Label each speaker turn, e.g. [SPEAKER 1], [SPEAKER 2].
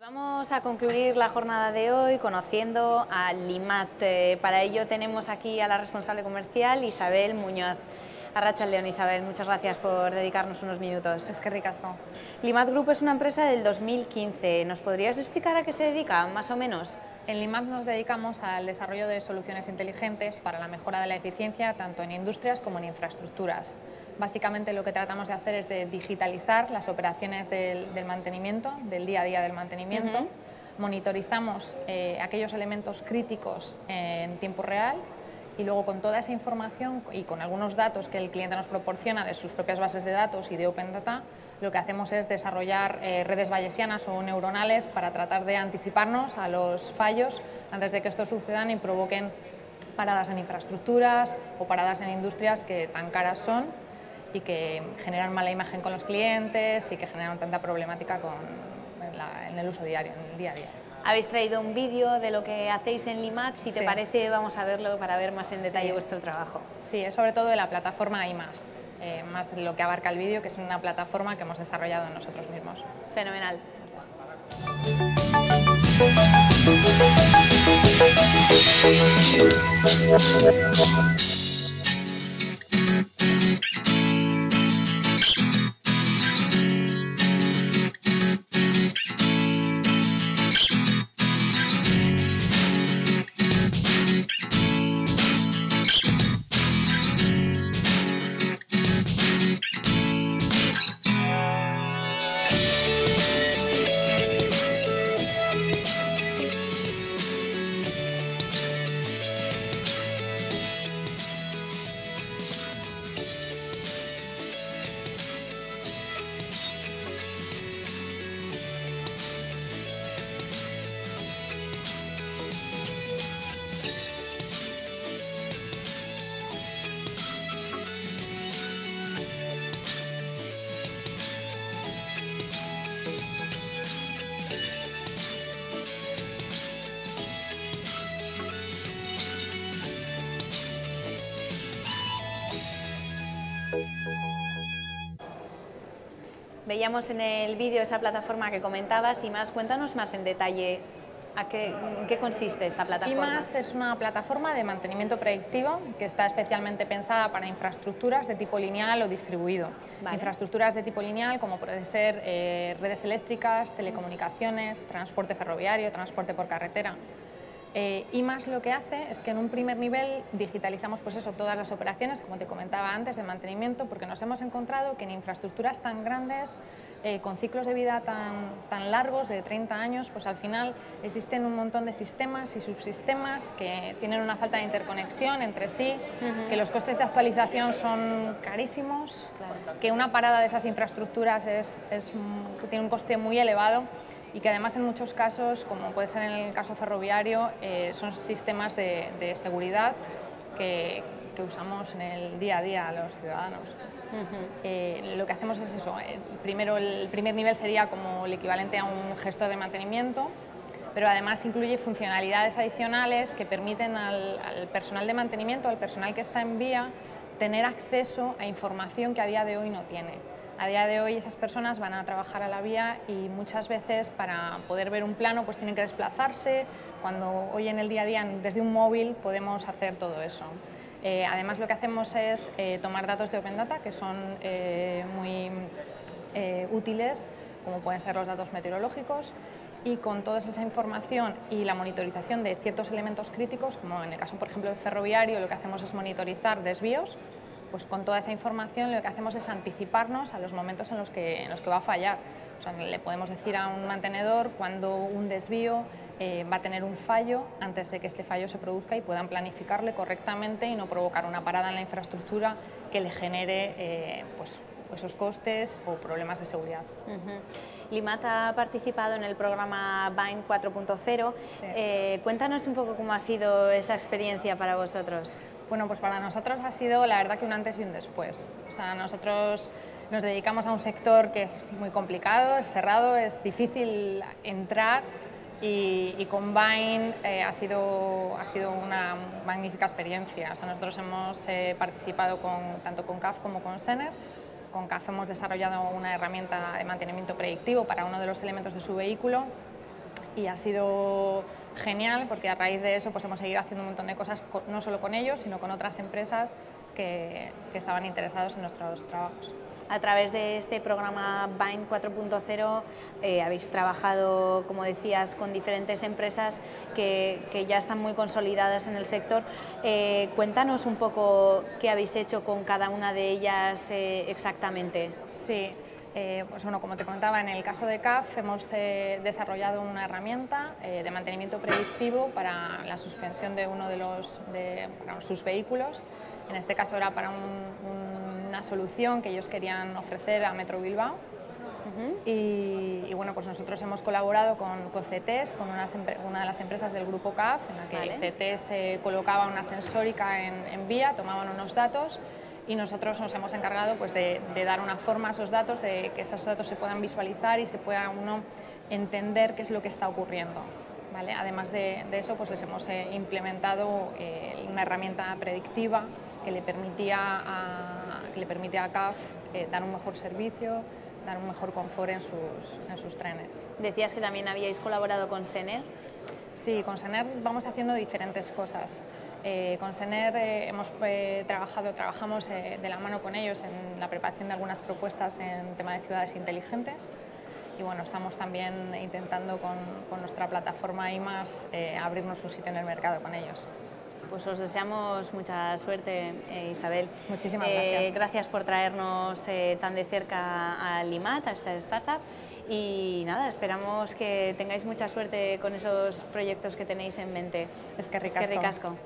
[SPEAKER 1] Vamos a concluir la jornada de hoy conociendo a Limat. Para ello tenemos aquí a la responsable comercial, Isabel Muñoz. Arratsaldeon, Isabel, muchas gracias por dedicarnos unos minutos.
[SPEAKER 2] Es que ricasco.
[SPEAKER 1] Limat Group es una empresa del 2015. ¿Nos podrías explicar a qué se dedica, más o menos?
[SPEAKER 2] En Limat nos dedicamos al desarrollo de soluciones inteligentes para la mejora de la eficiencia tanto en industrias como en infraestructuras. Básicamente lo que tratamos de hacer es de digitalizar las operaciones del mantenimiento, del día a día del mantenimiento. Monitorizamos aquellos elementos críticos en tiempo real y luego con toda esa información y con algunos datos que el cliente nos proporciona de sus propias bases de datos y de Open Data, lo que hacemos es desarrollar redes bayesianas o neuronales para tratar de anticiparnos a los fallos antes de que estos sucedan y provoquen paradas en infraestructuras o paradas en industrias que tan caras son y que generan mala imagen con los clientes y que generan tanta problemática en el uso diario, en el día a día.
[SPEAKER 1] Habéis traído un vídeo de lo que hacéis en Limat. Si te parece, vamos a verlo para ver más en detalle vuestro trabajo.
[SPEAKER 2] Sí, es sobre todo de la plataforma IMAS, más lo que abarca el vídeo, que es una plataforma que hemos desarrollado nosotros mismos.
[SPEAKER 1] Fenomenal. Veíamos en el vídeo esa plataforma que comentabas. IMAS, cuéntanos más en detalle en qué consiste esta plataforma.
[SPEAKER 2] IMAS es una plataforma de mantenimiento predictivo que está especialmente pensada para infraestructuras de tipo lineal o distribuido.
[SPEAKER 1] Vale.
[SPEAKER 2] Infraestructuras de tipo lineal como puede ser redes eléctricas, telecomunicaciones, transporte ferroviario, transporte por carretera. IMAS lo que hace es que en un primer nivel digitalizamos todas las operaciones, como te comentaba antes, de mantenimiento, porque nos hemos encontrado que en infraestructuras tan grandes, con ciclos de vida tan largos, de 30 años, pues al final existen un montón de sistemas y subsistemas que tienen una falta de interconexión entre sí, que los costes de actualización son carísimos, que una parada de esas infraestructuras tiene un coste muy elevado, y que además en muchos casos, como puede ser en el caso ferroviario, son sistemas de seguridad que usamos en el día a día los ciudadanos. Lo que hacemos es eso. El primer nivel sería como el equivalente a un gestor de mantenimiento, pero además incluye funcionalidades adicionales que permiten al personal de mantenimiento, al personal que está en vía, tener acceso a información que a día de hoy no tiene. A día de hoy esas personas van a trabajar a la vía y muchas veces para poder ver un plano pues tienen que desplazarse, cuando hoy en el día a día desde un móvil podemos hacer todo eso. Además lo que hacemos es tomar datos de Open Data que son muy útiles, como pueden ser los datos meteorológicos, y con toda esa información y la monitorización de ciertos elementos críticos, como en el caso por ejemplo de ferroviario, lo que hacemos es monitorizar desvíos. Pues con toda esa información lo que hacemos es anticiparnos a los momentos en los que va a fallar. O sea, le podemos decir a un mantenedor cuando un desvío va a tener un fallo antes de que este fallo se produzca y puedan planificarle correctamente y no provocar una parada en la infraestructura que le genere esos costes o problemas de seguridad.
[SPEAKER 1] Limat ha participado en el programa Bind 4.0. Sí. Cuéntanos un poco cómo ha sido esa experiencia para vosotros.
[SPEAKER 2] Bueno, pues para nosotros ha sido la verdad que un antes y un después. O sea, nosotros nos dedicamos a un sector que es muy complicado, es cerrado, es difícil entrar y con Bind ha sido una magnífica experiencia. O sea, nosotros hemos participado tanto con CAF como con SENER. Con CAF hemos desarrollado una herramienta de mantenimiento predictivo para uno de los elementos de su vehículo y ha sido genial porque a raíz de eso pues hemos seguido haciendo un montón de cosas, no solo con ellos, sino con otras empresas que estaban interesados en nuestros trabajos.
[SPEAKER 1] A través de este programa Bind 4.0 habéis trabajado, como decías, con diferentes empresas que ya están muy consolidadas en el sector. Cuéntanos un poco qué habéis hecho con cada una de ellas exactamente.
[SPEAKER 2] Sí, pues bueno, como te comentaba, en el caso de CAF hemos desarrollado una herramienta de mantenimiento predictivo para la suspensión de uno de sus vehículos. En este caso era para una solución que ellos querían ofrecer a Metro Bilbao. Y bueno, pues nosotros hemos colaborado con CTES, con una de las empresas del grupo CAF, en la que CTES colocaba una sensórica en vía, tomaban unos datos y nosotros nos hemos encargado pues, de dar una forma a esos datos, de que esos datos se puedan visualizar y se pueda uno entender qué es lo que está ocurriendo. ¿Vale? Además de eso, pues les hemos implementado una herramienta predictiva que le permitía a CAF dar un mejor servicio, dar un mejor confort en sus trenes.
[SPEAKER 1] Decías que también habíais colaborado con Sener.
[SPEAKER 2] Sí, con Sener vamos haciendo diferentes cosas. Con Sener trabajamos de la mano con ellos en la preparación de algunas propuestas en tema de ciudades inteligentes. Y bueno, estamos también intentando con nuestra plataforma IMAS abrirnos un sitio en el mercado con ellos.
[SPEAKER 1] Pues os deseamos mucha suerte, Isabel.
[SPEAKER 2] Muchísimas gracias.
[SPEAKER 1] Gracias por traernos tan de cerca a Limat, a esta startup. Y nada, esperamos que tengáis mucha suerte con esos proyectos que tenéis en mente.
[SPEAKER 2] Eskerrik asko.
[SPEAKER 1] Eskerrik asko.